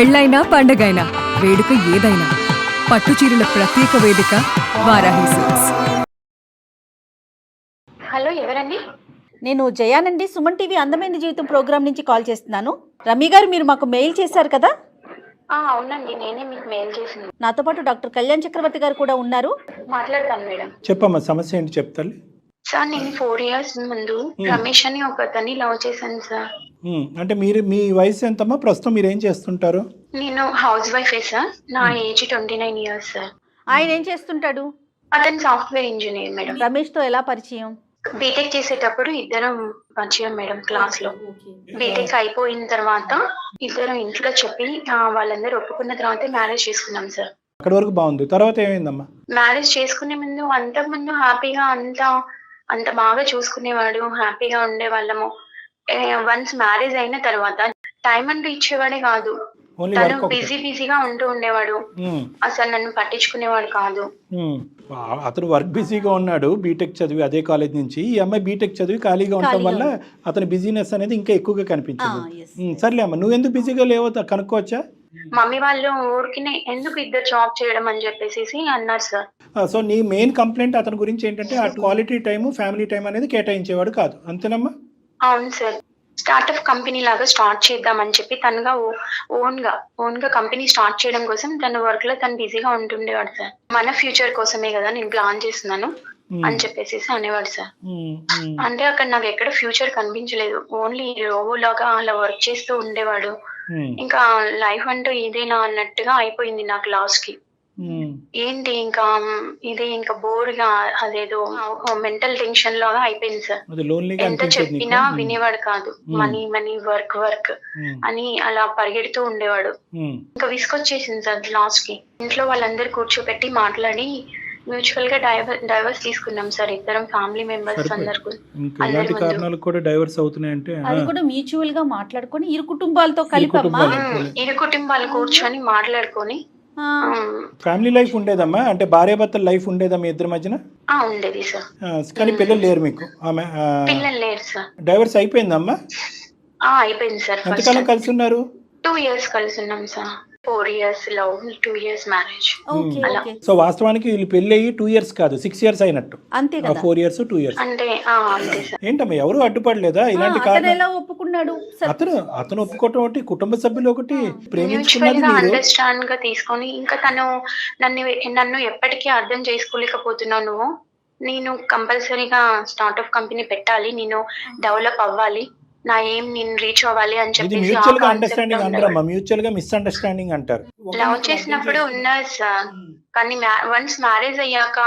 పెళ్ళైనా పండగైనా వేడుక ఏదైనా పట్టు చీరల ప్రత్యేక వేదిక వారాహి సిల్క్స్. హలో, ఎవరండి? నేను జయానండి, సుమన్ టీవీ అందమైన జీవితం ప్రోగ్రామ్ నుంచి కాల్ చేస్తున్నాను. రమ్య గారు, మీరు మాకు మెయిల్ చేశారు కదా? అవునండి, నేనే మీకు మెయిల్ చేసింది. నాతో పాటు డాక్టర్ కళ్యాణ్ చక్రవర్తి గారు కూడా ఉన్నారు. మాట్లాడతాను మేడం. చెప్పమ్మా, సమస్య ఏంటి చెప్తాను. సార్, నేను 4 years ముందు రమేష్ అని ఒక అతన్ని లవ్ చేశాను సార్. అంటే మీ వయసు ఎంతమ్మా? ప్రస్తుతం మీరు ఏం చేస్తుంటారు? నేను హౌస్ వైఫే సార్. నా ఏజ్ 29 years సార్. ఆయన ఏం చేస్తుంటాడు? అతను సాఫ్ట్వేర్ ఇంజనీర్ మేడం. రమేష్తో ఎలా పరిచయం? బీటెక్ చేసేటప్పుడు ఇద్దరం పరిచయం మేడం, క్లాస్ లో. బీటెక్ అయిపోయిన తర్వాత ఇద్దరం ఇంట్లో చెప్పి వాళ్ళందరూ ఒప్పుకున్న తర్వాత మ్యారేజ్ చేసుకున్నాం సార్. అక్కడి వరకు బాగుంది, తర్వాత ఏమైందమ్మా? మ్యారేజ్ చేసుకునే ముందు అంతకుముందు హ్యాపీగా అంత బాగా చూసుకునేవాడు, హ్యాపీగా ఉండేవాళ్ళము. వన్స్ మ్యారేజ్ అయిన తర్వాత టైం అంటూ ఇచ్చేవాడే కాదు. తను బిజీగా ఉంటూ ఉండేవాడు, అసలు నన్ను పట్టించుకునేవాడు కాదు. అతను వర్క్ బిజీగా ఉన్నాడు, బీటెక్ చదివి అదే కాలేజ్ నుంచి. ఈ అమ్మాయి బీటెక్ చదివి ఖాళీగా ఉండటం వల్ల అతని బిజీనెస్ అనేది ఇంకా ఎక్కువగా కనిపించింది. సర్లే అమ్మ, నువ్వు ఎందుకు బిజీగా లేవో కనుక్కోవచ్చా? మమ్మీ వాళ్ళు ఊరికినే ఎందుకు ఇద్దరు జాబ్ చేయడం అని చెప్పేసి అన్నారు సార్. సో నీ మెయిన్ కంప్లైంట్ అతని గురించి ఏంటంటే ఆ క్వాలిటీ టైము, ఫ్యామిలీ టైం అనేది కేటాయించేవాడు కాదు, అంతేనమ్మా? అవును సార్. స్టార్ట్అప్ కంపెనీ లాగా స్టార్ట్ చేద్దామని చెప్పి తనగా ఓన్ గా కంపెనీ స్టార్ట్ చేయడం కోసం తన వర్క్ లో తను బిజీగా ఉంటుండేవాడు సార్. మన ఫ్యూచర్ కోసమే కదా నేను ప్లాన్ చేస్తున్నాను అని చెప్పేసి అనేవాడు సార్. అంటే అక్కడ నాకు ఎక్కడ ఫ్యూచర్ కనిపించలేదు, ఓన్లీ రోబో లాగా అలా వర్క్ చేస్తూ ఉండేవాడు. ఇంకా లైఫ్ అంటూ ఇదేనా అన్నట్టుగా అయిపోయింది నాకు లాస్ట్ కి. ఏంటి ఇంకా బోర్ గా అదేదో మెంటల్ టెన్షన్ లాగా అయిపోయింది సార్. ఎంత చెప్పినా వినేవాడు కాదు. మనీ వర్క్ అని అలా పరిగెడుతూ ఉండేవాడు. ఇంకా విసుకొచ్చేసింది సార్ లాస్ట్ కి. ఇంట్లో వాళ్ళందరూ కూర్చోబెట్టి మాట్లాడి మ్యూచువల్ గా డైవర్స్ తీసుకున్నాం సార్, ఇద్దరం ఫ్యామిలీ మెంబర్స్ అందరు. కారణాలు కూడా డైవర్స్ అవుతున్నాయంటే అది కూడా మ్యూచువల్ గా మాట్లాడుకొని ఇరు కుటుంబాలతో కలిపమ్మా. ఇరు కుటుంబాలు కూర్చొని మాట్లాడుకొని. ఫ్యామిలీ లైఫ్ ఉండేదమ్మా, అంటే భార్యాభర్తల లైఫ్ ఉండేదా మీ ఇద్దరి మధ్యన? ఉండేది సార్. కానీ పిల్లలు లేరు మీకు? పిల్లలు లేరు సార్. డైవర్స్ అయిపోయిందమ్మా? అయిపోయింది సార్. ఎంతకాలం కలిసి ఉన్నారు? 2 years కలిసి ఉన్నాం sir. 4 years love, 2 years marriage. So వాస్తవానికి వీళ్ళు పెళ్లి అయ్యి 2 years కాదు, 6 years అయినట్టు. అంతే కదా, 4 years 2 years అంటే అంతే సార్. ఏంటమ్మా, ఎవరు అడ్డుపడలేదా ఇలాంటి కారణం? ఒప్పుకున్నాడు అతను ఒప్పుకోవటం ఒకటి, కుటుంబ సభ్యులు ఒకటి, ప్రేమించుకున్నది అండర్స్టాండ్ గా తీసుకొని. ఇంకా తను నన్ను ఎప్పటికీ అర్థం చేసుకోలేకపోతున్నావు నువ్వు. నేను కంపల్సరీగా స్టార్ట్అప్ కంపెనీ పెట్టాలి, నేను డెవలప్ అవ్వాలి, నా ఏం నేను రీచ్ అవ్వాలి అని చెప్పి. మ్యూచువల్ గా అండర్స్టాండింగ్ అంటారమ్మా, మ్యూచువల్ గా మిస్అండర్స్టాండింగ్ అంటారు. లవ్ చేసినప్పుడు ఉన్నది సార్, కానీ వన్స్ మ్యారేజ్ అయ్యాక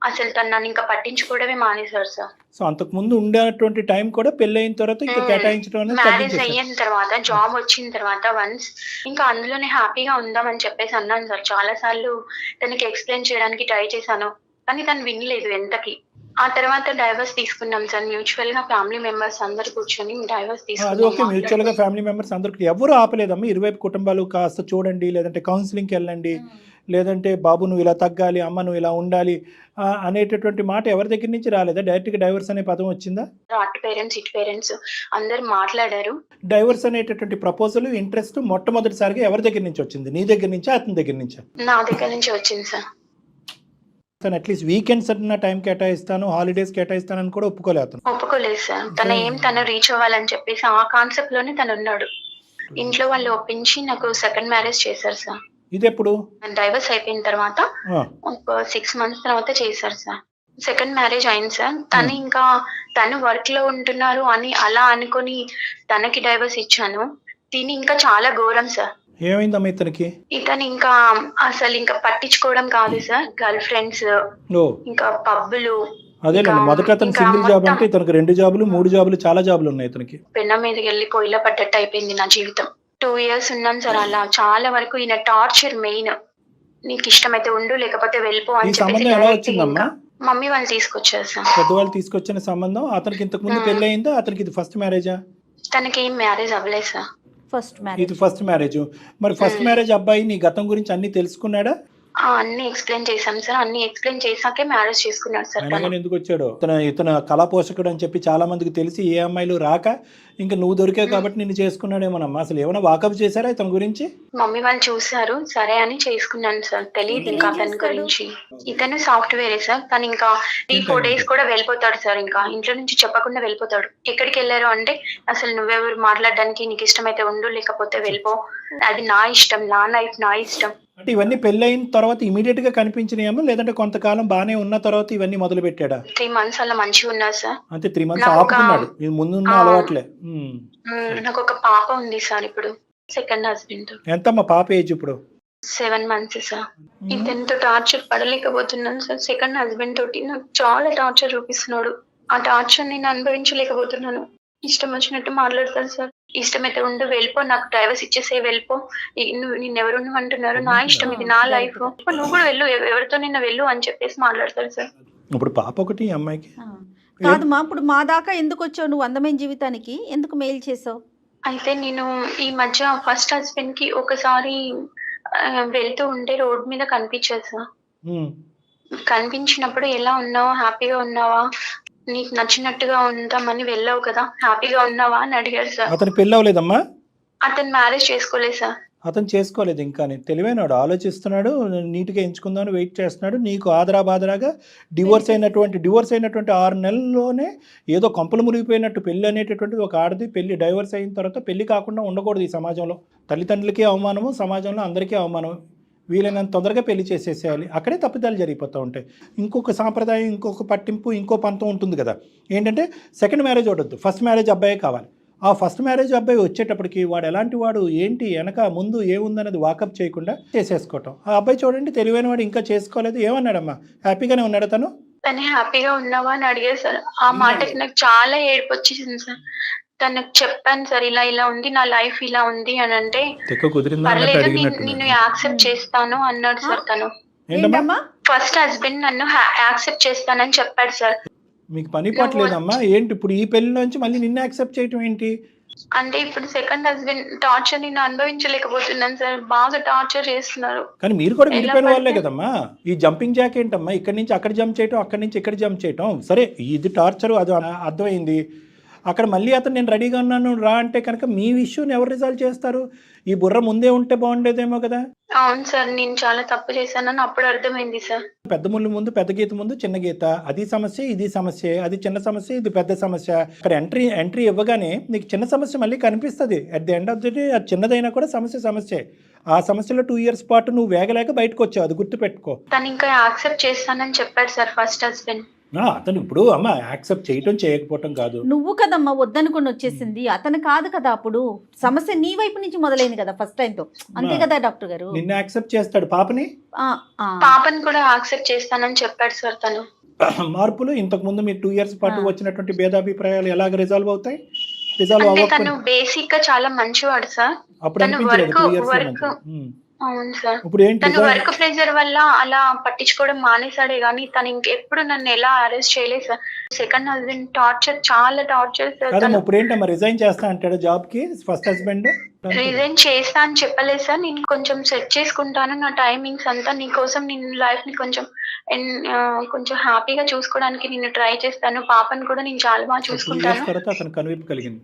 అసలు తను నన్ను ఇంకా పట్టించుకోవడమే మానేశారు సార్. సో అంతకు ముందు ఉండేటువంటి టైం కూడా పెళ్లి అయిన తర్వాత ఇంకా కేటాయించడం, మ్యారేజ్ అయిన తర్వాత జాబ్ వచ్చిన తర్వాత వన్స్ ఇంకా అందులోనే హ్యాపీగా ఉందామని చెప్పేసి అన్నాను సార్. చాలా సార్లు తనకి ఎక్స్ప్లెయిన్ చేయడానికి ట్రై చేశాను, కానీ తను వినలేదు ఎంతకి. ఆ తర్వాత డైవర్స్ తీసుకున్నాం సార్. మ్యూచువల్ గా ఫ్యామిలీ మెంబర్స్ అందరు కూర్చొని డైవర్స్ తీసుకున్నాం. మ్యూచువల్ గా ఫ్యామిలీ మెంబర్స్ అందరికి ఎవరు ఆపలేదమ్మా? ఇరువైపు కుటుంబాలు కాస్త చూడండి, లేదంటే కౌన్సిలింగ్కి వెళ్ళండి, లేదంటే బాబు నువ్వు ఇలా తగ్గాలి, అమ్మ నువ్వు ఇలా ఉండాలి అనేటటువంటి మాట ఎవరి దగ్గర నుంచి రాలేదా? డైరెక్ట్ గా డైవర్స్ అనే పదం వచ్చిందా? అటు పేరెంట్స్ ఇటు పేరెంట్స్ అందరు మాట్లాడారు. డైవర్స్ అనేటటువంటి ప్రపోజల్, ఇంట్రెస్ట్ మొట్టమొదటిసారిగా ఎవరి దగ్గర నుంచి వచ్చింది? నీ దగ్గర నుంచా, అతని దగ్గర నుంచా? నా దగ్గర నుంచి వచ్చింది సార్. అట్లీస్ట్ వీకెండ్స్ అన్న టైం కేటాయిస్తాను, హాలిడేస్ కేటాయిస్తాను అని కూడా ఒప్పుకోలేదు సార్. తను రీచ్ అవ్వాలని చెప్పేసి ఆ కాన్సెప్ట్ లోనే తను ఉన్నాడు. ఇంట్లో వాళ్ళు ఒప్పించి నాకు సెకండ్ మ్యారేజ్ చేశారు సార్. ఇది ఎప్పుడు? డైవర్స్ అయిపోయిన తర్వాత ఒక 6 months తర్వాత చేశారు సార్. సెకండ్ మ్యారేజ్ అయింది సార్. తను వర్క్ లో ఉంటున్నారు అని అలా అనుకొని తనకి డైవర్స్ ఇచ్చాను. దీని ఇంకా చాలా ఘోరం సార్. ఏమైందమ్మా ఇతనికి? ఇతను ఇంకా అసలు ఇంకా పట్టించుకోవడం కాదు సార్. గర్ల్ ఫ్రెండ్స్, ఇంకా పబ్బులు. అదేనండి, మొదట అతను సింగిల్ జాబ్ అంటే ఇతనికి 2 జాబులు 3 జాబులు చాలా జాబులు ఉన్నాయి ఇతనికి. పెన్న మీదకి వెళ్ళి పొయ్యిలో పడ్డట్టు అయిపోయింది నా జీవితం. 2 years ఉన్నాను సార్ అలా. చాలా వరకు ఈయన టార్చర్ మెయిన్. నీకు ఇష్టమైతే ఉండు, లేకపోతే వెళ్ళిపో అని చెప్పేసి మమ్మీ వాళ్ళు తీసుకొచ్చారు సార్. పెద్దవాళ్ళు తీసుకొచ్చిన సంబంధం. అతనికి ఇంతకు ముందు పెళ్లి అయిందా? అతనికి ఇది ఫస్ట్ మ్యారేజా? తనకి ఏం మ్యారేజ్ అవ్వలేదు సార్. ఇది ఫస్ట్ మ్యారేజ్. మరి ఫస్ట్ మ్యారేజ్ అబ్బాయి నీ గతం గురించి అన్ని తెలుసుకున్నాడా? అన్ని ఎక్స్ప్లెయిన్ చేశాం సార్. అన్ని ఎక్స్ప్లెయిన్ చేశాకే మ్యారేజ్ చేసుకున్నాడు సార్ అయినా తను. కానీ ఎందుకు వచ్చాడో ఇతను కళా పోషకుడు అని చెప్పి చాలా మందికి తెలిసి ఏ అమ్మాయిలు రాక ఇంకా నువ్వు దొరికావు కాబట్టి నిన్ను చేసుకున్నాడేమోనమ్మా. అసలు ఏమైనా వాకప్ చేశారా ఇతని గురించి? మమ్మీ వాళ్ళు చూసారు, సరే అని చేసుకున్నాను సార్. తెలియదు ఇంకా అతని గురించి. ఇతను సాఫ్ట్వేరే సార్. తను ఇంకా 3-4 డేస్ కూడా వెళ్ళిపోతాడు సార్. ఇంకా ఇంట్లో నుంచి చెప్పకుండా వెళ్ళిపోతాడు. ఎక్కడికి వెళ్ళారు అంటే అసలు నువ్వెవరు మాట్లాడడానికి, నీకు ఇష్టమైతే ఉండు లేకపోతే వెళ్ళిపో, అది నా ఇష్టం, నా లైఫ్ నా ఇష్టం. అంటే ఇవన్నీ పెళ్ళైన తర్వాత ఇమీడియట్ గా కనిపించినాయేమో, లేదంటే కొంతకాలం బాగానే ఉన్న తర్వాత ఇవన్నీ మొదలు పెట్టాడా? 3 months అలా మంచిగా ఉన్నారు సార్. అంటే 3 months నాకు ఆపుకున్నాడు. ఇది ముందున్న అలవాట్లే. నాకు ఒక పాప ఉంది సార్. ఇప్పుడు సెకండ్ హస్బెండ్. ఎంతమ్మా పాప ఏజ్ ఇప్పుడు? 7 months సార్. ఇతనితో టార్చర్ పడలేకపోతున్నాను సార్. సెకండ్ హస్బెండ్ తోటి నాకు చాలా టార్చర్ చూపిస్తున్నాడు. ఆ టార్చర్ నేను అనుభవించలేకపోతున్నాను. ఇష్టం వచ్చినట్టు మాట్లాడతాను సార్. ఇష్టమైతే ఉండు, వెళ్ళిపో, నాకు డైవర్స్ ఇచ్చేసే, వెళ్ళిపో, నిన్నెవరు అంటున్నారు, నా ఇష్టం, ఇది నా లైఫ్, నువ్వు కూడా వెళ్ళు, ఎవరితో నిన్న వెళ్ళు అని చెప్పేసి మాట్లాడతారు సార్. ఇప్పుడు పాప ఒకటి ఈ అమ్మాయికి. కాదమ్మా, ఇప్పుడు మా దాకా ఎందుకు వచ్చావు నువ్వు? అందమైన జీవితానికి ఎందుకు మెయిల్ చేసావు? అయితే నేను ఈ మధ్య ఫస్ట్ హస్బెండ్ కి ఒకసారి వెళ్తూ ఉంటే రోడ్ మీద కనిపించారు సార్. కనిపించినప్పుడు ఎలా ఉన్నావా, హ్యాపీగా ఉన్నావా, నీకు నచ్చినట్టుగా ఉంటామని వెళ్ళావు కదా, హ్యాపీగా ఉన్నావా అని అడిగారు సార్. అతను పెళ్ళి అవ్వలేదమ్మా? అతను మ్యారేజ్ చేసుకోలేదు సార్. అతను చేసుకోలేదు ఇంకా. నేను తెలివైనాడు, ఆలోచిస్తున్నాడు, నీట్గా ఎంచుకుందామని వెయిట్ చేస్తున్నాడు. నీకు ఆదరా బాదరాగా డివోర్స్ అయినటువంటి 6 నెలల్లోనే ఏదో కంపలు మునిగిపోయినట్టు పెళ్ళి అనేటటువంటిది ఒక ఆడది పెళ్ళి డైవర్స్ అయిన తర్వాత పెళ్ళి కాకుండా ఉండకూడదు ఈ సమాజంలో. తల్లిదండ్రులకి అవమానము, సమాజంలో అందరికీ అవమానం. వీలైనంత తొందరగా పెళ్లి చేసేసేయాలి. అక్కడే తప్పిదాలు జరిగిపోతూ ఉంటాయి. ఇంకొక సాంప్రదాయం, ఇంకొక పట్టింపు, ఇంకో పంతం ఉంటుంది కదా. ఏంటంటే సెకండ్ మ్యారేజ్ వద్దు, ఫస్ట్ మ్యారేజ్ అబ్బాయే కావాలి. ఆ ఫస్ట్ మ్యారేజ్ అబ్బాయి వచ్చేటప్పటికి వాడు ఎలాంటి వాడు, ఏంటి, వెనక ముందు ఏముందనేది వాకప్ చేయకుండా చేసేసుకోవటం. ఆ అబ్బాయి చూడండి తెలివైన వాడు, ఇంకా చేసుకోలేదు. ఏమన్నాడమ్మా? హ్యాపీగానే ఉన్నాడు తను? తను హ్యాపీగా ఉన్నావా అని అడిగారు సార్. ఆ మాటకి నాకు చాలా ఏడుపు వచ్చేసింది సార్. తనకు చెప్పాను సార్, ఇలా ఇలా ఉంది నా లైఫ్, ఇలా ఉంది అని అంటే పర్లేదు నిన్ను యాక్సెప్ట్ చేస్తాను అన్నాడు సార్. తను ఏంటమ్మా? ఫస్ట్ హస్బెండ్ నన్ను యాక్సెప్ట్ చేస్తానని చెప్పాడు సార్. మీకు పని పట్టలేదమ్మా ఏంటి? ఇప్పుడు ఈ పెళ్లి నుంచి మళ్ళీ నిన్ను యాక్సెప్ట్ చేయటం ఏంటి? అంటే ఇప్పుడు సెకండ్ హస్బెండ్ టార్చర్ నేను అనుభవించలేకపోతున్నాను సార్. బాగా టార్చర్ చేస్తున్నారు. కానీ మీరు కూడా విడిపోయిన వాళ్ళే కదమ్మా. ఈ జంపింగ్ జాక్ ఏంటమ్మా? ఇక్కడి నుంచి అక్కడ జంప్ చేయటం, అక్కడి నుంచి ఇక్కడ జంప్ చేయటం. సరే ఇది టార్చర్, అది అర్థమైంది. అక్కడ మళ్ళీ అతను నేను రెడీగా ఉన్నాను రా అంటే కనుక మీ ఇష్యూని ఎవరు రిజాల్వ్ చేస్తారు? ఈ బుర్ర ముందే ఉంటే బాగుండేదేమో కదా. అవును సార్, నేను చాలా తప్పు చేశానని అప్పుడు అర్థమైంది సార్. పెద్ద ముళ్ళు ముందు పెద్ద గీత ముందు చిన్న గీత, అది సమస్య ఇది సమస్య, అది చిన్న సమస్య ఇది పెద్ద సమస్య. అక్కడ ఎంట్రీ ఇవ్వగానే నీకు చిన్న సమస్య మళ్ళీ కనిపిస్తుంది. At the end of the day అది చిన్నదైనా కూడా సమస్య. ఆ సమస్యలో 2 years పాటు నువ్వు వేగలేక బయటకు వచ్చావు, అది గుర్తుపెట్టుకో. తను ఇంకా యాక్సెప్ట్ చేస్తానని చెప్పాడు సార్ ఫస్ట్ హస్బెండ్. అతను ఇప్పుడు అమ్మ యాక్సెప్ట్ చేయటం చేయకపోవటం కాదు, నువ్వు కదమ్మా వద్దనుకుని వచ్చేసింది, అతను కాదు కదా. అప్పుడు సమస్య నీ వైపు నుంచి మొదలైంది కదా ఫస్ట్ టైం తో, అంతే కదా డాక్టర్ గారు? నిన్ను యాక్సెప్ట్ చేస్తాడు, పాపని కూడా యాక్సెప్ట్ చేస్తానని చెప్పాడు సార్ తను. మార్పులు ఇంతకు ముందు మీరు 2 years పాటు వచ్చినటువంటి భేదాభిప్రాయాలు ఎలాగ రిజాల్వ్ అవుతాయి? రిజాల్వ్ తను అవ్వకపోతే బేసిక్ గా చాలా మంచివాడు సార్. అప్పుడు అనిపించలేదు 2 years అవును సార్. ఇప్పుడు ఏంటి తను వర్క్ ప్రెషర్ వల్ల అలా పట్టించుకోవడం మానేసాడే గానీ తను ఇంకెప్పుడు నన్ను ఎలా అరెస్ట్ చేయలేదు సార్. సెకండ్ హస్బెండ్ టార్చర్, చాలా టార్చర్ సార్. కదమ్మా ఇప్పుడు ఏంటమ్మా రిజైన్ చేస్తా అంటాడు జాబ్ కి ఫస్ట్ హస్బెండ్? రిజైన్ చేస్తా అని చెప్పలేదు సార్. నేను కొంచెం సెట్ చేసుకుంటాను నా టైమింగ్స్ అంతా, నీకోసం నేను లైఫ్ ని కొంచెం హ్యాపీగా చూసుకోవడానికి నేను ట్రై చేస్తాను. పాపని కూడా నేను చాలా బాగా చూసుకుంటాను. అతను కనువిప్పు కలిగింది.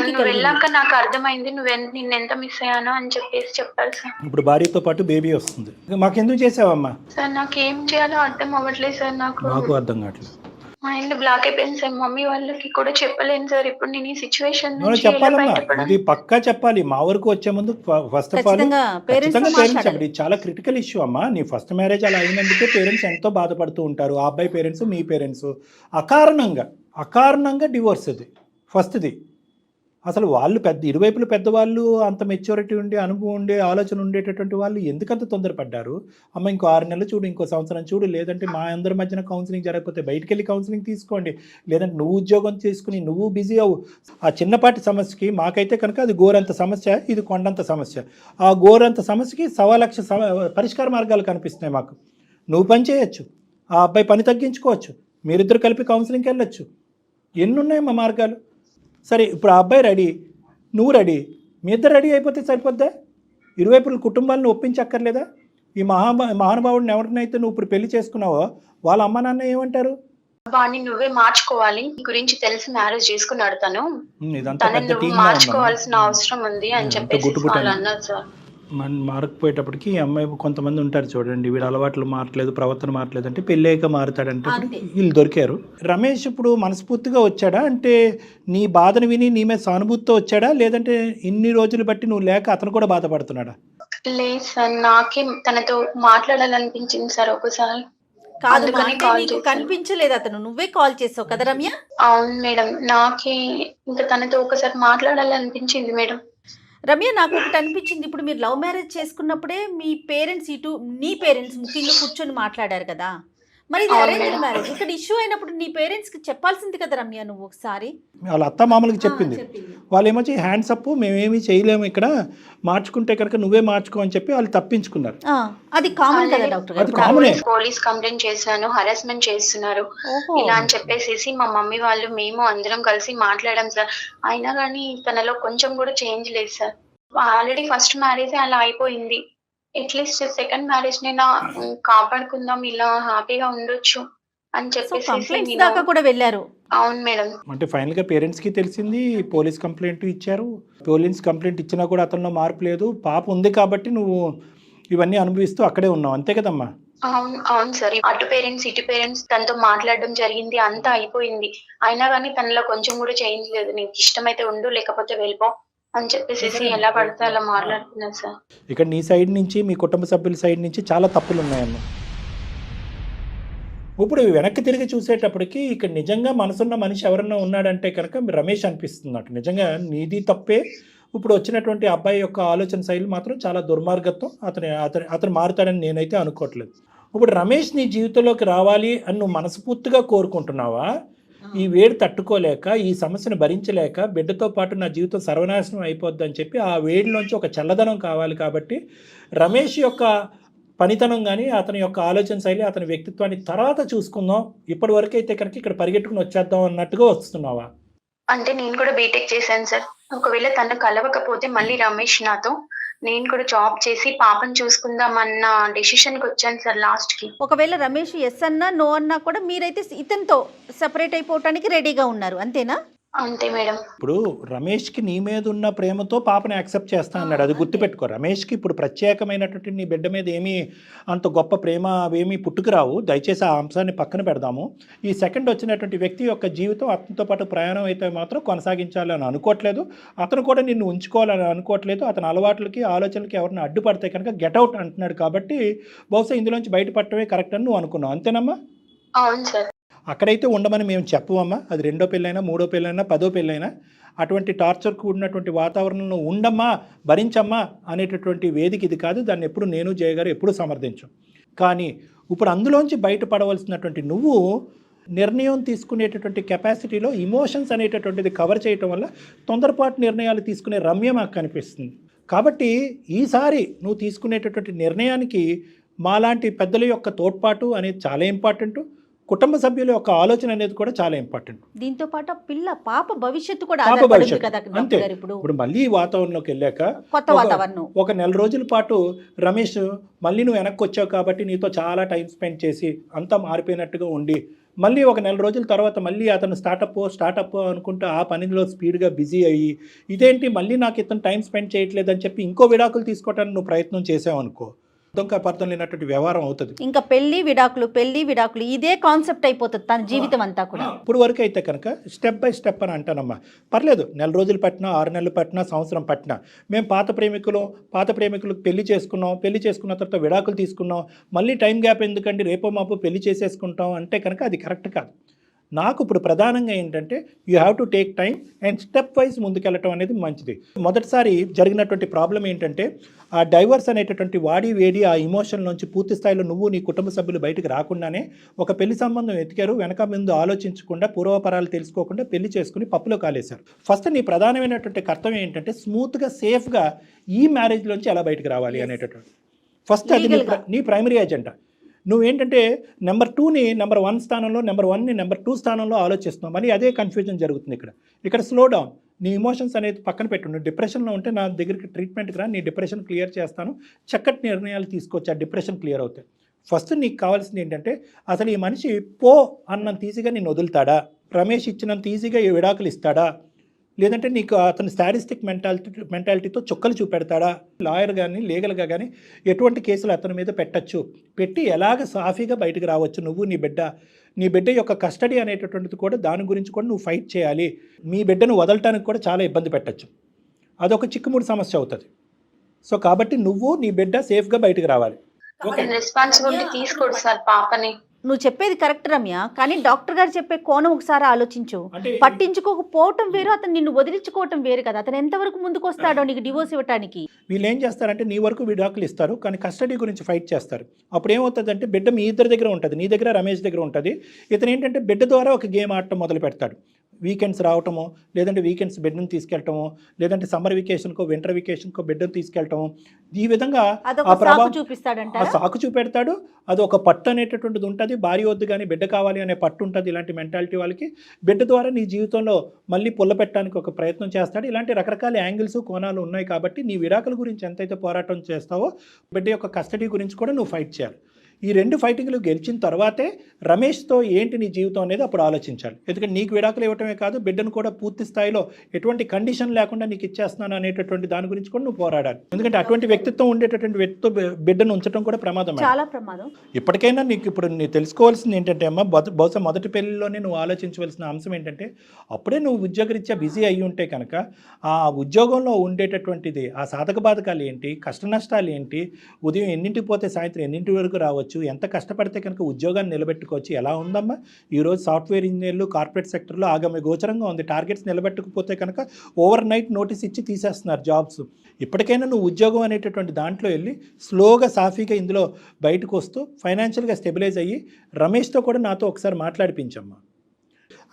నువ్వు వెళ్ళాక నాకు అర్థమైంది నిన్నెంత మిస్ అయ్యానో అని చెప్పేసి చెప్పారు సార్. ఇప్పుడు భార్యతో పాటు బేబీ వస్తుంది. మాకెందుకు చేసావమ్మా? సార్ నాకు ఏం చేయాలో అర్థం అవ్వట్లేదు సార్. నాకు అర్థం కావట్లేదు. మైండ్ బ్లాక్ అయిపోయింది సార్. మమ్మీ వాళ్ళకి కూడా చెప్పలేను సార్ ఇప్పుడు నేను ఈ సిచ్యువేషన్ చెప్పాలమ్మా, ఇది పక్కా చెప్పాలి. మా వరకు వచ్చే ముందు ఫస్ట్ ఆఫ్ ఆల్ పేరెంట్స్ చెప్పండి. చాలా క్రిటికల్ ఇష్యూ అమ్మా. నీ ఫస్ట్ మ్యారేజ్ అలా అయినందుకే పేరెంట్స్ ఎంతో బాధపడుతూ ఉంటారు. ఆ అబ్బాయి పేరెంట్స్, మీ పేరెంట్స్ అకారణంగా డివోర్స్ అది ఫస్ట్ది. అసలు వాళ్ళు ఇరువైపులు పెద్దవాళ్ళు, అంత మెచ్యూరిటీ ఉండి అనుభవం ఉండే ఆలోచన ఉండేటటువంటి వాళ్ళు ఎందుకంత తొందరపడ్డారు? అమ్మ ఇంకో 6 నెలలు చూడు, ఇంకో సంవత్సరం చూడు, లేదంటే మా అందరి మధ్యన కౌన్సిలింగ్ జరగకపోతే బయటికి వెళ్ళి కౌన్సిలింగ్ తీసుకోండి, లేదంటే నువ్వు ఉద్యోగం తీసుకుని నువ్వు బిజీ అవ్వు. ఆ చిన్నపాటి సమస్యకి మాకైతే కనుక అది గోరంత సమస్య, ఇది కొండంత సమస్య. ఆ గోరంత సమస్యకి 1,00,000 పరిష్కార మార్గాలు కనిపిస్తున్నాయి మాకు. నువ్వు పని చేయొచ్చు, ఆ అబ్బాయి పని తగ్గించుకోవచ్చు, మీరిద్దరు కలిపి కౌన్సిలింగ్కి వెళ్ళొచ్చు. ఎన్నున్నాయి మా మార్గాలు. సరే ఇప్పుడు ఆ అబ్బాయి రెడీ, నువ్వు రెడీ, మీ ఇద్దరు రెడీ అయిపోతే సరిపోద్దా? ఇరువైపుల కుటుంబాలను ఒప్పించక్కర్లేదా? ఈ మహానుభావుడిని ఎవరినైతే నువ్వు ఇప్పుడు పెళ్లి చేసుకున్నావో వాళ్ళ అమ్మ నాన్న ఏమంటారు? వాడిని నువ్వే మార్చుకోవాలి, నీ గురించి తెలిసి మ్యారేజ్ చేసుకున్నాడు తను, ఇదంతా తనని పెద్ద నువ్వు టీమ్ మార్చుకోవాల్సిన అవసరం ఉంది అని చెప్పేసి గుట్టుగుట్ట వాళ్ళు అన్నారు సార్. మన మారకపోయేటప్పటికి ఈ అమ్మాయి కొంతమంది ఉంటారు చూడండి, వీడు అలవాట్లు మారట్లేదు, ప్రవర్తన మారట్లేదు అంటే పెళ్ళాక మారుతాడంటే అంతే. వీళ్ళు దొరికారు. రమేష్ ఇప్పుడు మనస్ఫూర్తిగా వచ్చాడా, అంటే నీ బాధను విని నీ మీద సానుభూతితో వచ్చాడా, లేదంటే ఇన్ని రోజులు బట్టి నువ్వు లేక అతను కూడా బాధపడుతున్నాడా? లేదు సార్, నాకే తనతో మాట్లాడాలనిపించింది సార్ ఒకసారి. కాదు అందుకని అంటే call నీకు చేశాను. కనిపించలేదు అతను, నువ్వే కాల్ చేసావు కదా రమ్య? అవును మేడం, నాకే ఇంకా తనతో ఒకసారి మాట్లాడాలనిపించింది మేడం. రమ్య, నాకు ఒకటి అనిపించింది, ఇప్పుడు మీరు లవ్ మ్యారేజ్ చేసుకున్నప్పుడే మీ పేరెంట్స్ నీ పేరెంట్స్ ముఖ్యంగా కూర్చొని మాట్లాడారు కదా, మరి ఇది అవును అరేంజ్ మేడం. మ్యారేజ్, ఇక్కడ ఇష్యూ అయినప్పుడు నీ పేరెంట్స్కి చెప్పాల్సింది కదా రమ్య నువ్వు ఒకసారి. వాళ్ళ అత్త మామూలుగా చెప్పింది, వాళ్ళు ఏమొచ్చి హ్యాండ్స్ అప్ మేమేమి చేయలేము ఇక్కడ, మార్చుకుంటే కనుక నువ్వే మార్చుకో అని చెప్పి వాళ్ళు తప్పించుకున్నారు. అది కామన్ కదా డాక్టర్ గారు? అది కామనే. పోలీస్ కంప్లైంట్ చేశాను, హరాస్మెంట్ చేస్తున్నారు ఓహో. ఇలా అని చెప్పేసి మా మమ్మీ వాళ్ళు మేము అందరం కలిసి మాట్లాడాం సార్. అయినా కానీ తనలో కొంచెం కూడా చేంజ్ లేదు సార్. ఆల్రెడీ ఫస్ట్ మ్యారేజ్ అలా అయిపోయింది, అట్లీస్ట్ సెకండ్ మ్యారేజ్ నైనా కాపాడుకుందాం, ఇలా హ్యాపీగా ఉండొచ్చు అని సో చెప్పేసి కంప్లైంట్స్ దాకా కూడా వెళ్ళారు. అవును మేడం. అంటే ఫైనల్గా పేరెంట్స్కి తెలిసింది, పోలీస్ కంప్లైంట్ ఇచ్చారు. పోలీస్ కంప్లైంట్ ఇచ్చినా కూడా అతనిలో మార్పు లేదు. పాప ఉంది కాబట్టి నువ్వు ఇవన్నీ అనుభవిస్తూ అక్కడే ఉన్నావు, అంతే కదమ్మా? అవును అవును సార్, అటు పేరెంట్స్ ఇటు పేరెంట్స్ తనతో మాట్లాడడం జరిగింది, అంతా అయిపోయింది. అయినా కానీ తనలో కొంచెం కూడా చేంజ్ లేదు. నీకు ఇష్టమైతే ఉండు, లేకపోతే వెళ్ళిపో అని చెప్పేసి ఎలా పడితే అలా మాట్లాడుతున్నారు సార్. ఇక్కడ నీ సైడ్ నుంచి, మీ కుటుంబ సభ్యుల సైడ్ నుంచి చాలా తప్పులు ఉన్నాయన్న. ఇప్పుడు వెనక్కి తిరిగి చూసేటప్పటికి ఇక్కడ నిజంగా మనసున్న మనిషి ఎవరన్నా ఉన్నాడంటే కనుక రమేష్ అనిపిస్తుంది నాకు. నిజంగా నీది తప్పే. ఇప్పుడు వచ్చినటువంటి అబ్బాయి యొక్క ఆలోచన శైలి మాత్రం చాలా దుర్మార్గత్వం. అతను మారుతాడని నేనైతే అనుకోవట్లేదు. ఇప్పుడు రమేష్ నీ జీవితంలోకి రావాలి అని నువ్వు మనస్ఫూర్తిగా కోరుకుంటున్నావా? ఈ వేడి తట్టుకోలేక, ఈ సమస్యను భరించలేక, బిడ్డతో పాటు నా జీవితం సర్వనాశనం అయిపోద్ది అని చెప్పి ఆ వేడిలోంచి ఒక చల్లదనం కావాలి కాబట్టి రమేష్ యొక్క పనితనం కానీ, అతని యొక్క ఆలోచన శైలి, అతని వ్యక్తిత్వాన్ని తర్వాత చూసుకుందాం, ఇప్పటి వరకు అయితే కనుక ఇక్కడ పరిగెట్టుకుని వచ్చేద్దాం అన్నట్టుగా వస్తున్నావా? అంటే నేను కూడా బీటెక్ చేశాను సార్. ఒకవేళ తను కలవకపోతే మళ్ళీ రమేష్ నాతో, నేను కూడా జాబ్ చేసి పాపను చూసుకుందాం అన్న డెసిషన్ కి వచ్చాను సార్ లాస్ట్ కి. ఒకవేళ రమేష్ ఎస్ అన్నా నో అన్నా కూడా మీరైతే ఇతనితో సెపరేట్ అయిపోవటానికి రెడీగా ఉన్నారు, అంతేనా? అంతే మేడం. ఇప్పుడు రమేష్కి నీ మీద ఉన్న ప్రేమతో పాపని యాక్సెప్ట్ చేస్తా అన్నాడు, అది గుర్తుపెట్టుకో. రమేష్కి ఇప్పుడు ప్రత్యేకమైనటువంటి నీ బిడ్డ మీద ఏమీ అంత గొప్ప ప్రేమ అవేమీ పుట్టుకురావు. దయచేసి ఆ అంశాన్ని పక్కన పెడదాము. ఈ సెకండ్ వచ్చినటువంటి వ్యక్తి యొక్క జీవితం అతనితో పాటు ప్రయాణం అయితే మాత్రం కొనసాగించాలని అనుకోవట్లేదు. అతను కూడా నిన్ను ఉంచుకోవాలని అనుకోవట్లేదు. అతని అలవాట్లకి, ఆలోచనలకి ఎవరిని అడ్డుపడితే కనుక గెట్అవుట్ అంటున్నాడు కాబట్టి బహుశా ఇందులోంచి బయటపడటమే కరెక్ట్ అని నువ్వు అనుకున్నావు, అంతేనమ్మా? అవును సార్. అక్కడైతే ఉండమని మేము చెప్పవమ్మా. అది 2వ పెళ్ళైనా, 3వ పెళ్ళైనా, 10వ పెళ్ళైనా అటువంటి టార్చర్ కూడినటువంటి వాతావరణంలో ఉండమ్మా, భరించమ్మా అనేటటువంటి వేదిక ఇది కాదు. దాన్ని ఎప్పుడు నేను జయగారు ఎప్పుడు సమర్థించం. కానీ ఇప్పుడు అందులోంచి బయటపడవలసినటువంటి నువ్వు నిర్ణయం తీసుకునేటటువంటి కెపాసిటీలో ఇమోషన్స్ అనేటటువంటిది కవర్ చేయటం వల్ల తొందరపాటు నిర్ణయాలు తీసుకునే రమ్య మాకు కనిపిస్తుంది. కాబట్టి ఈసారి నువ్వు తీసుకునేటటువంటి నిర్ణయానికి మాలాంటి పెద్దల యొక్క తోడ్పాటు అనేది చాలా ఇంపార్టెంట్. కుటుంబ సభ్యుల యొక్క ఆలోచన అనేది కూడా చాలా ఇంపార్టెంట్. దీంతో పాటు పాప భవిష్యత్తు కూడా పాప ఆధారపడింది భవిష్యత్తు కదా అంతే. డాక్టర్ గారు. ఇప్పుడు మళ్ళీ ఈ వాతావరణంలోకి వెళ్ళాక కొత్త వాతావరణం, ఒక నెల రోజుల పాటు రమేష్ మళ్ళీ నువ్వు వెనక్కి వచ్చావు కాబట్టి నీతో చాలా టైం స్పెండ్ చేసి అంతా మారిపోయినట్టుగా ఉండి, మళ్ళీ ఒక నెల రోజుల తర్వాత మళ్ళీ అతను స్టార్టప్ అనుకుంటూ ఆ పనిలో స్పీడ్గా బిజీ అయ్యి, ఇదేంటి మళ్ళీ నాకు ఇతను టైం స్పెండ్ చేయట్లేదు అని చెప్పి ఇంకో విడాకులు తీసుకోవడానికి నువ్వు ప్రయత్నం చేసావు అనుకో, అర్థం లేనటువంటి వ్యవహారం అవుతుంది. ఇంకా పెళ్లి విడాకులు ఇదే కాన్సెప్ట్ అయిపోతుంది తన జీవితం అంతా కూడా. ఇప్పుడు వరకు అయితే కనుక స్టెప్ బై స్టెప్ అని అంటానమ్మా. పర్లేదు, నెల రోజులు పట్టినా, 6 నెలలు పట్టినా, సంవత్సరం పట్టినా, మేము పాత ప్రేమికులకు పెళ్లి చేసుకున్న తర్వాత విడాకులు తీసుకున్నాం, మళ్ళీ టైం గ్యాప్ ఎందుకండి, రేపో మాపో పెళ్లి చేసేసుకుంటాం అంటే కనుక అది కరెక్ట్ కాదు. నాకు ఇప్పుడు ప్రధానంగా ఏంటంటే you have to take time and stepwise ముందుకెళ్ళటం అనేది మంచిది. మొదటిసారి జరిగినటువంటి ప్రాబ్లం ఏంటంటే ఆ డైవర్స్ అనేటటువంటి వేడి ఆ ఇమోషన్ నుంచి పూర్తి స్థాయిలో నువ్వు నీ కుటుంబ సభ్యులు బయటకు రాకుండానే ఒక పెళ్లి సంబంధం ఎతికారు. వెనక ముందు ఆలోచించకుండా, పూర్వపరాలు తెలుసుకోకుండా పెళ్లి చేసుకుని పప్పులో కాలేశారు. ఫస్ట్ నీ ప్రధానమైనటువంటి కర్తవ్యం ఏంటంటే స్మూత్గా, సేఫ్గా ఈ మ్యారేజ్లోంచి ఎలా బయటకు రావాలి అనేటటువంటి ఫస్ట్ అది నీ ప్రైమరీ ఎజెండా. నువ్వేంటంటే నెంబర్ 2ని నెంబర్ 1 స్థానంలో, నెంబర్ 1ని నెంబర్ 2 స్థానంలో ఆలోచిస్తున్నావు. మళ్ళీ అదే కన్ఫ్యూజన్ జరుగుతుంది ఇక్కడ స్లో డౌన్. నీ ఎమోషన్స్ అనేది పక్కన పెట్టు. నువ్వు డిప్రెషన్లో ఉంటే నా దగ్గరికి ట్రీట్మెంట్కి రా, నీ డిప్రెషన్ క్లియర్ చేస్తాను, చక్కటి నిర్ణయాలు తీసుకొచ్చి ఆ డిప్రెషన్ క్లియర్ అవుతాయి. ఫస్ట్ నీకు కావాల్సింది ఏంటంటే అసలు ఈ మనిషి పో అన్నంత ఈజీగా నేను వదులుతాడా, రమేష్ ఇచ్చినంత ఈజీగా ఈ విడాకులు ఇస్తాడా, లేదంటే నీకు అతను స్టాటిస్టిక్ మెంటాలిటీతో చుక్కలు చూపెడతాడా, లాయర్ కానీ లీగల్గా కానీ ఎటువంటి కేసులు అతని మీద పెట్టచ్చు, పెట్టి ఎలాగ సాఫీగా బయటకు రావచ్చు నువ్వు నీ బిడ్డ యొక్క కస్టడీ అనేటటువంటిది కూడా దాని గురించి కూడా నువ్వు ఫైట్ చేయాలి. మీ బిడ్డను వదలటానికి కూడా చాలా ఇబ్బంది పెట్టచ్చు, అదొక చిక్కుముడి సమస్య అవుతుంది. సో కాబట్టి నువ్వు నీ బిడ్డ సేఫ్గా బయటకు రావాలి. ఓకే, రెస్పాన్సిబిలిటీ తీసుకోడు సార్ పాపని. నువ్వు చెప్పేది కరెక్ట్ రమ్య, కానీ డాక్టర్ గారు చెప్పే కోణం ఒకసారి ఆలోచించు. అంటే పట్టించుకోకపోవటం వేరు, అతను నిన్ను వదిలించుకోవటం వేరు కదా. అతను ఎంతవరకు ముందుకు వస్తాడో నీకు డివోర్స్ ఇవ్వడానికి. వీళ్ళు ఏం చేస్తారంటే నీ వరకు విడాకులు ఇస్తారు, కానీ కస్టడీ గురించి ఫైట్ చేస్తారు. అప్పుడు ఏమవుతుందంటే బిడ్డ మీ ఇద్దరి దగ్గర ఉంటుంది, నీ దగ్గర రమేష్ దగ్గర ఉంటుంది. ఇతను ఏంటంటే బిడ్డ ద్వారా ఒక గేమ్ ఆడటం మొదలు పెడతాడు. వీకెండ్స్ రావటము, లేదంటే వీకెండ్స్ బిడ్డను తీసుకెళ్ళటము, లేదంటే సమ్మర్ వెకేషన్కో వింటర్ వెకేషన్కో బిడ్డను తీసుకెళ్ళటము. ఈ విధంగా ఆ ప్రభావం చూపిస్తాడంట, ఆ సాకు చూపెడతాడు. అది ఒక పట్టు అనేటటువంటిది ఉంటుంది. భార్య వద్దు కానీ బిడ్డ కావాలి అనే పట్టు ఉంటుంది. ఇలాంటి మెంటాలిటీ వాళ్ళకి బిడ్డ ద్వారా నీ జీవితంలో మళ్ళీ పుల్ల పెట్టడానికి ఒక ప్రయత్నం చేస్తాడు. ఇలాంటి రకరకాల యాంగిల్స్ కోణాలు ఉన్నాయి. కాబట్టి నీ విడాకుల గురించి ఎంతైతే పోరాటం చేస్తావో బిడ్డ యొక్క కస్టడీ గురించి కూడా నువ్వు ఫైట్ చేయాలి. ఈ రెండు ఫైటింగ్లు గెలిచిన తర్వాతే రమేష్తో ఏంటి నీ జీవితం అనేది అప్పుడు ఆలోచించాలి. ఎందుకంటే నీకు విడాకులు ఇవ్వటమే కాదు, బిడ్డను కూడా పూర్తి స్థాయిలో ఎటువంటి కండిషన్ లేకుండా నీకు ఇచ్చేస్తున్నాను అనేటటువంటి దాని గురించి కూడా నువ్వు పోరాడాలి. ఎందుకంటే అటువంటి వ్యక్తిత్వం ఉండేటటువంటి వ్యక్తితో బిడ్డను ఉంచడం కూడా ప్రమాదం, చాలా ప్రమాదం. ఇప్పటికైనా నీకు ఇప్పుడు నీకు తెలుసుకోవాల్సింది ఏంటంటే అమ్మ, బహుశా మొదటి పెళ్లిలోనే నువ్వు ఆలోచించవలసిన అంశం ఏంటంటే అప్పుడే నువ్వు ఉద్యోగరీత్యా బిజీ అయ్యి ఉంటే కనుక ఆ ఉద్యోగంలో ఉండేటటువంటిది ఆ సాధక బాధకాలు ఏంటి, కష్ట నష్టాలు ఏంటి, ఉదయం ఎన్నింటికి పోతే సాయంత్రం ఎన్నింటి వరకు రావచ్చు, ఎంత కష్టపడితే కనుక ఉద్యోగాన్ని నిలబెట్టుకోవచ్చు, ఎలా ఉందమ్మా ఈరోజు సాఫ్ట్వేర్ ఇంజనీర్లు కార్పొరేట్ సెక్టర్లో ఆగమ్య గోచరంగా ఉంది. టార్గెట్స్ నిలబెట్టకపోతే కనుక ఓవర్ నైట్ నోటీస్ ఇచ్చి తీసేస్తున్నారు జాబ్స్. ఇప్పటికైనా నువ్వు ఉద్యోగం అనేటటువంటి దాంట్లో వెళ్ళి స్లోగా సాఫీగా ఇందులో బయటకు వస్తూ ఫైనాన్షియల్గా స్టెబిలైజ్ అయ్యి రమేష్తో కూడా నాతో ఒకసారి మాట్లాడిపించమ్మా.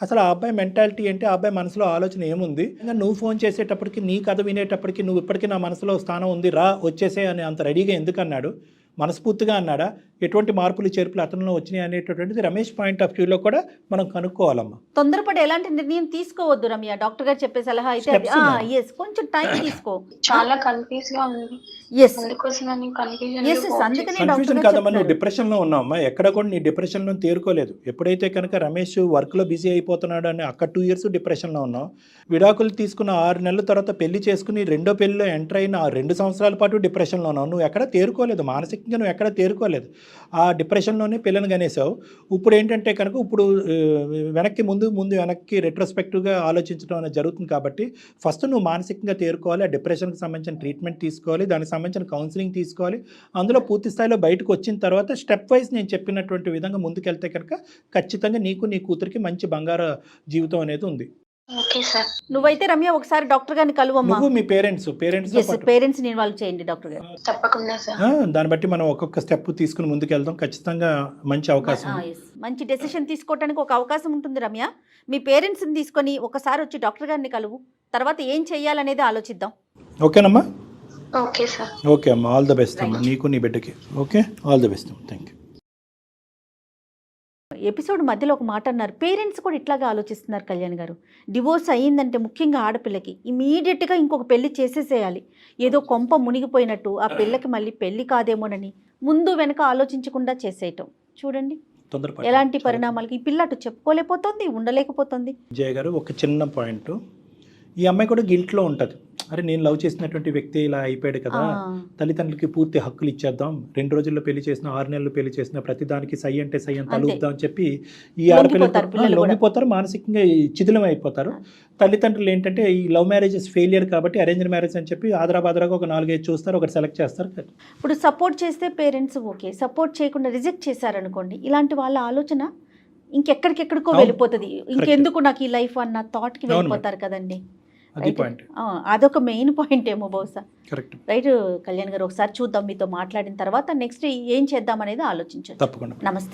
అసలు ఆ అబ్బాయి మెంటాలిటీ ఏంటి, ఆ అబ్బాయి మనసులో ఆలోచన ఏముంది, ఇంకా నువ్వు ఫోన్ చేసేటప్పటికి నీ కథ వినేటప్పటికి నువ్వు ఇప్పటికీ నా మనసులో స్థానం ఉంది రా వచ్చేసే అని అంత రెడీగా ఎందుకు అన్నాడు, మనస్ఫూర్తిగా అన్నాడా, ఎటువంటి మార్పులు చేర్పులు అతనిలో వచ్చినాయి అనేటటువంటిది రమేష్ పాయింట్ ఆఫ్ వ్యూలో కూడా మనం కనుక్కోవాలమ్మా. తొందరపడి ఎలాంటి నిర్ణయం తీసుకోవద్దు రమ్య. డాక్టర్ గారు చెప్పే సలహా అయితే ఎస్, కొంచెం టైం తీసుకో. చాలా కన్ఫ్యూజ్ గా ఉంది. ఎస్, కన్ఫ్యూజన్ కాదమ్మా, నువ్వు డిప్రెషన్లో ఉన్నావమ్మా. ఎక్కడ కూడా నీ డిప్రెషన్లో తేరుకోలేదు. ఎప్పుడైతే కనుక రమేష్ వర్క్లో బిజీ అయిపోతున్నాడు అని అక్కడ 2 years డిప్రెషన్లో ఉన్నావు. విడాకులు తీసుకున్న 6 నెలల తర్వాత పెళ్లి చేసుకుని రెండో పెళ్లిలో ఎంటర్ అయిన 2 సంవత్సరాల పాటు డిప్రెషన్లో ఉన్నావు. నువ్వు ఎక్కడ తేరుకోలేదు, మానసికంగా నువ్వు ఎక్కడ తేరుకోలేదు. ఆ డిప్రెషన్లోనే పిల్లని కనేసావు. ఇప్పుడు ఏంటంటే కనుక ఇప్పుడు వెనక్కి ముందు వెనక్కి రెట్రోస్పెక్టివ్గా ఆలోచించడం అనేది జరుగుతుంది. కాబట్టి ఫస్ట్ నువ్వు మానసికంగా తేరుకోవాలి, ఆ డిప్రెషన్కి సంబంధించిన ట్రీట్మెంట్ తీసుకోవాలి, దానికి సంబంధించిన కౌన్సిలింగ్ తీసుకోవాలి. అందులో పూర్తి స్థాయిలో బయటకు వచ్చిన తర్వాత స్టెప్ వైజ్ నేను చెప్పినటువంటి విధంగా ముందుకెళ్తే కనుక ఖచ్చితంగా నీకు నీ కూతురికి మంచి బంగారు జీవితం అనేది ఉంది. Okay sir. నువ్వైతే రమ్య ఒకసారి డాక్టర్ గారిని కలువమ్మా. నువ్వు మీ పేరెంట్స్ నేను వాళ్ళు చేయండి డాక్టర్ గారు. తప్పకుండా సార్. దాన్ని బట్టి మనం ఒక్కొక్క స్టెప్ తీసుకుని ముందుకెళ్దాం. ఖచ్చితంగా మంచి అవకాశం, మంచి డెసిషన్ తీసుకోవడానికి ఒక అవకాశం ఉంటుంది రమ్య. మీ పేరెంట్స్ని తీసుకొని ఒకసారి వచ్చి డాక్టర్ గారిని కలువు, తర్వాత ఏం చెయ్యాలనేది ఆలోచిద్దాం. ఓకేనమ్మా? Okay sir. ఓకే అమ్మా, ఆల్ ద బెస్ట్ అమ్మా నీకు నీ బిడ్డకి. ఓకే, ఆల్ ద బెస్ట్ అమ్మా, థ్యాంక్ యూ. ఎపిసోడ్ మధ్యలో ఒక మాట అన్నారు, పేరెంట్స్ కూడా ఇట్లాగే ఆలోచిస్తున్నారు కళ్యాణ్ గారు. డివోర్స్ అయ్యిందంటే ముఖ్యంగా ఆడపిల్లకి ఇమీడియట్గా ఇంకొక పెళ్లి చేసేసేయాలి, ఏదో కొంప మునిగిపోయినట్టు ఆ పిల్లకి మళ్ళీ పెళ్లి కాదేమోనని ముందు వెనక ఆలోచించకుండా చేసేయటం. చూడండి ఎలాంటి పరిణామాలకి ఈ పిల్ల అటు చెప్పుకోలేకపోతుంది, ఉండలేకపోతుంది. జయ గారు ఒక చిన్న పాయింట్, ఈ అమ్మాయి కూడా గిల్ట్లో ఉంటుంది. అరే నేను లవ్ చేసినటువంటి వ్యక్తి ఇలా అయిపోయాడు కదా, తల్లిదండ్రులకి పూర్తి హక్కులు ఇచ్చేద్దాం, 2 రోజుల్లో పెళ్లి చేసిన 6 నెలలు పెళ్లి చేసిన ప్రతిదానికి సై అంటే సై అని తలుపుదాం అని చెప్పి ఈ ఆడపిల్లలు లొంగిపోతారు, మానసికంగా చిదిలం అయిపోతారు. తల్లిదండ్రులు ఏంటంటే ఈ లవ్ మ్యారేజెస్ ఫెయిలియర్ కాబట్టి అరేంజ్ మ్యారేజ్ అని చెప్పి ఆదరాబాదరాగా ఒక 4-5 చూస్తారు, ఒకటి సెలెక్ట్ చేస్తారు. ఇప్పుడు సపోర్ట్ చేస్తే పేరెంట్స్ ఓకే, సపోర్ట్ చేయకుండా రిజెక్ట్ చేశారనుకోండి, ఇలాంటి వాళ్ళ ఆలోచన ఇంకెక్కడికెక్కడికో వెళ్ళిపోతుంది. ఇంకెందుకు నాకు ఈ లైఫ్ అన్న థాట్కి వెళ్ళిపోతారు కదండి. అదొక మెయిన్ పాయింట్ ఏమో బహుశా. రైట్ కళ్యాణ్ గారు, ఒకసారి చూద్దాం మీతో మాట్లాడిన తర్వాత నెక్స్ట్ ఏం చేద్దాం అనేది ఆలోచించండి. తప్పకుండా. నమస్తే.